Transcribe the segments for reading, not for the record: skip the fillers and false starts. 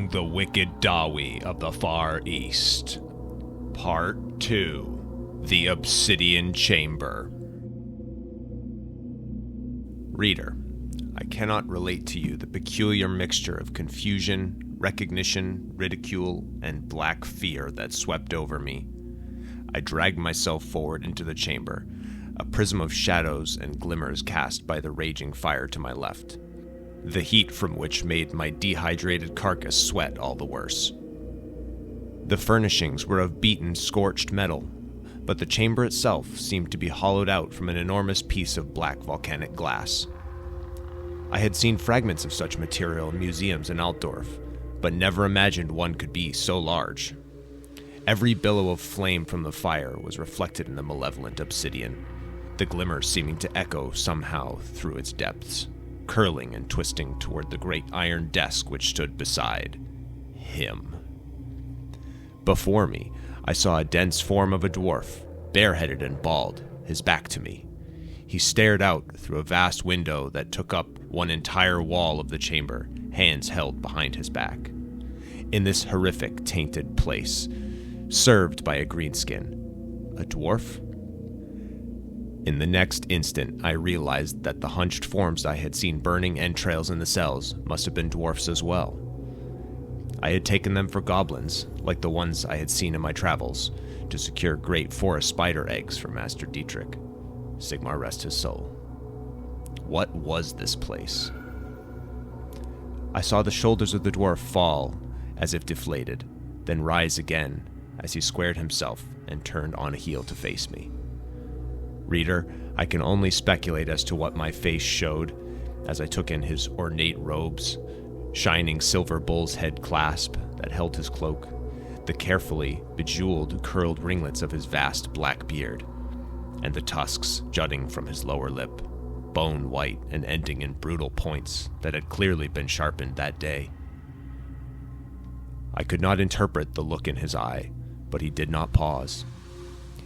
Among the Wicked Dawi of the Far East. Part 2. The Obsidian Chamber. Reader, I cannot relate to you the peculiar mixture of confusion, recognition, ridicule, and black fear that swept over me. I dragged myself forward into the chamber, a prism of shadows and glimmers cast by the raging fire to my left, the heat from which made my dehydrated carcass sweat all the worse. The furnishings were of beaten, scorched metal, but the chamber itself seemed to be hollowed out from an enormous piece of black volcanic glass. I had seen fragments of such material in museums in Altdorf, but never imagined one could be so large. Every billow of flame from the fire was reflected in the malevolent obsidian, the glimmer seeming to echo somehow through its depths, curling and twisting toward the great iron desk which stood beside him. Before me, I saw a dense form of a dwarf, bareheaded and bald, his back to me. He stared out through a vast window that took up one entire wall of the chamber, hands held behind his back. In this horrific, tainted place, served by a greenskin, a dwarf? In the next instant, I realized that the hunched forms I had seen burning entrails in the cells must have been dwarfs as well. I had taken them for goblins, like the ones I had seen in my travels, to secure great forest spider eggs for Master Dietrich. Sigmar rest his soul. What was this place? I saw the shoulders of the dwarf fall, as if deflated, then rise again as he squared himself and turned on a heel to face me. Reader, I can only speculate as to what my face showed as I took in his ornate robes, shining silver bull's head clasp that held his cloak, the carefully bejeweled curled ringlets of his vast black beard, and the tusks jutting from his lower lip, bone white and ending in brutal points that had clearly been sharpened that day. I could not interpret the look in his eye, but he did not pause.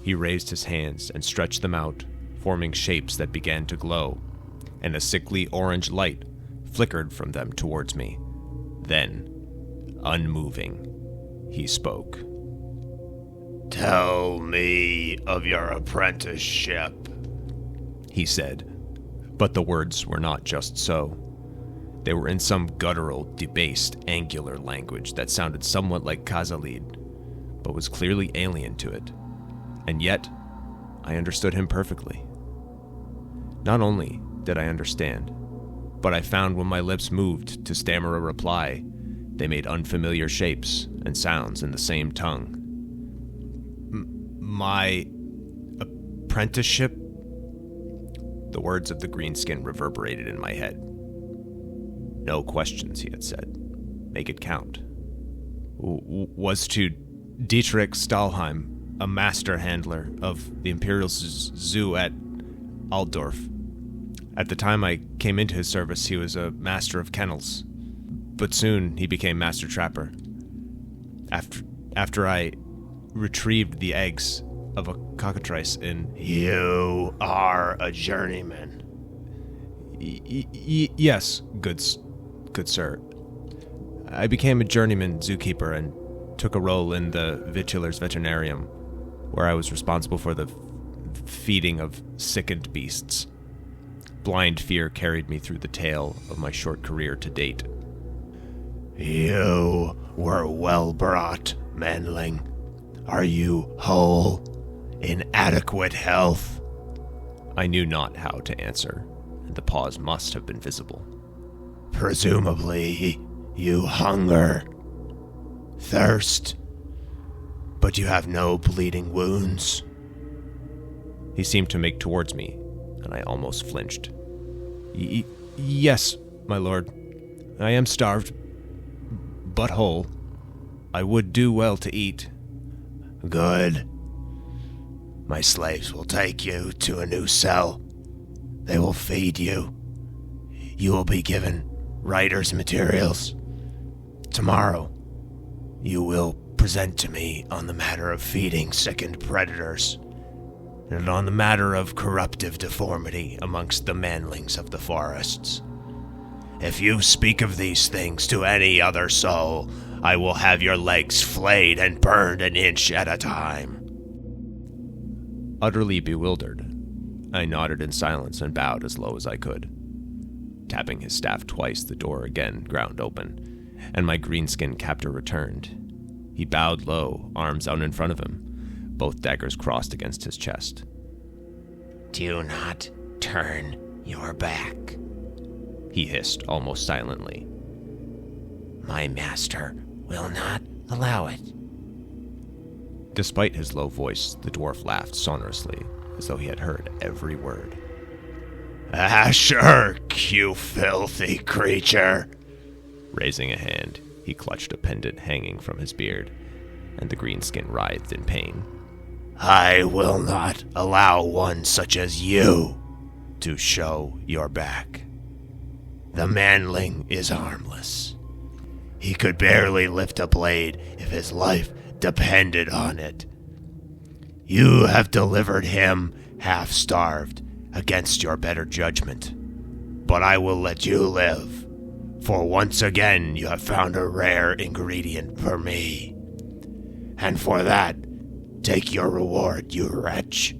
He raised his hands and stretched them out, forming shapes that began to glow, and a sickly orange light flickered from them towards me. Then, unmoving, he spoke. "Tell me of your apprenticeship," he said, but the words were not just so. They were in some guttural, debased, angular language that sounded somewhat like Khazalid, but was clearly alien to it. And yet, I understood him perfectly. Not only did I understand, but I found when my lips moved to stammer a reply, they made unfamiliar shapes and sounds in the same tongue. My apprenticeship? The words of the greenskin reverberated in my head. No questions, he had said. Make it count. Was to Dietrich Stahlheim, a master handler of the Imperial Zoo at Altdorf. At the time I came into his service, he was a master of kennels, but soon he became master trapper. After I retrieved the eggs of a cockatrice in... "You are a journeyman." Yes, good sir. I became a journeyman zookeeper and took a role in the Vituller's veterinarium, where I was responsible for the feeding of sickened beasts. Blind fear carried me through the tale of my short career to date. "You were well brought, manling. Are you whole? In adequate health?" I knew not how to answer, and the pause must have been visible. "Presumably, you hunger, thirst, but you have no bleeding wounds." He seemed to make towards me, and I almost flinched. Yes, my lord. I am starved, but whole. I would do well to eat." "Good. My slaves will take you to a new cell. They will feed you. You will be given writer's materials. Tomorrow, you will present to me on the matter of feeding sickened predators, and on the matter of corruptive deformity amongst the manlings of the forests. If you speak of these things to any other soul, I will have your legs flayed and burned an inch at a time. Utterly bewildered, I nodded in silence and bowed as low as I could. Tapping his staff twice, the door again ground open, and my green-skinned captor returned. He bowed low, arms out in front of him, both daggers crossed against his chest. Do not turn your back, he hissed almost silently. My master will not allow it. Despite his low voice, the dwarf laughed sonorously, as though he had heard every word. Shirk, you filthy creature! Raising a hand, he clutched a pendant hanging from his beard, and the greenskin writhed in pain. I will not allow one such as you to show your back. The manling is harmless. He could barely lift a blade if his life depended on it. You have delivered him half-starved against your better judgment, but I will let you live, for once again you have found a rare ingredient for me. And for that, take your reward, you wretch.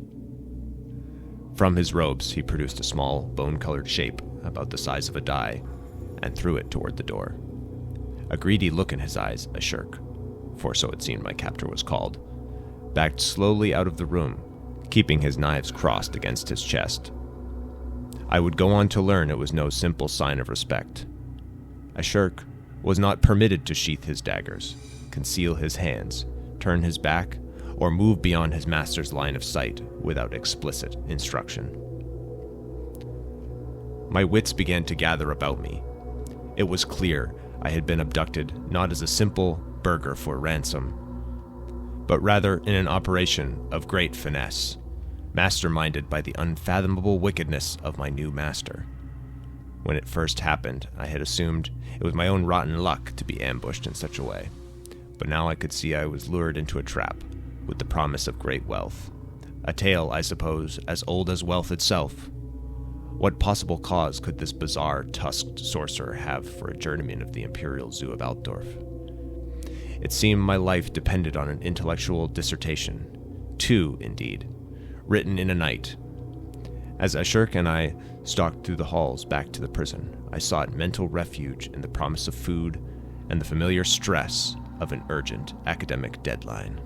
From his robes, he produced a small, bone-colored shape about the size of a die, and threw it toward the door. A greedy look in his eyes, a shirk, for so it seemed my captor was called, backed slowly out of the room, keeping his knives crossed against his chest. I would go on to learn it was no simple sign of respect. A shirk was not permitted to sheath his daggers, conceal his hands, turn his back, or move beyond his master's line of sight without explicit instruction. My wits began to gather about me. It was clear I had been abducted not as a simple burger for ransom, but rather in an operation of great finesse, masterminded by the unfathomable wickedness of my new master. When it first happened, I had assumed it was my own rotten luck to be ambushed in such a way, but now I could see I was lured into a trap, with the promise of great wealth. A tale, I suppose, as old as wealth itself. What possible cause could this bizarre, tusked sorcerer have for a journeyman of the Imperial Zoo of Altdorf? It seemed my life depended on an intellectual dissertation. 2, indeed, written in a night. As Ashurk and I stalked through the halls back to the prison, I sought mental refuge in the promise of food and the familiar stress of an urgent academic deadline.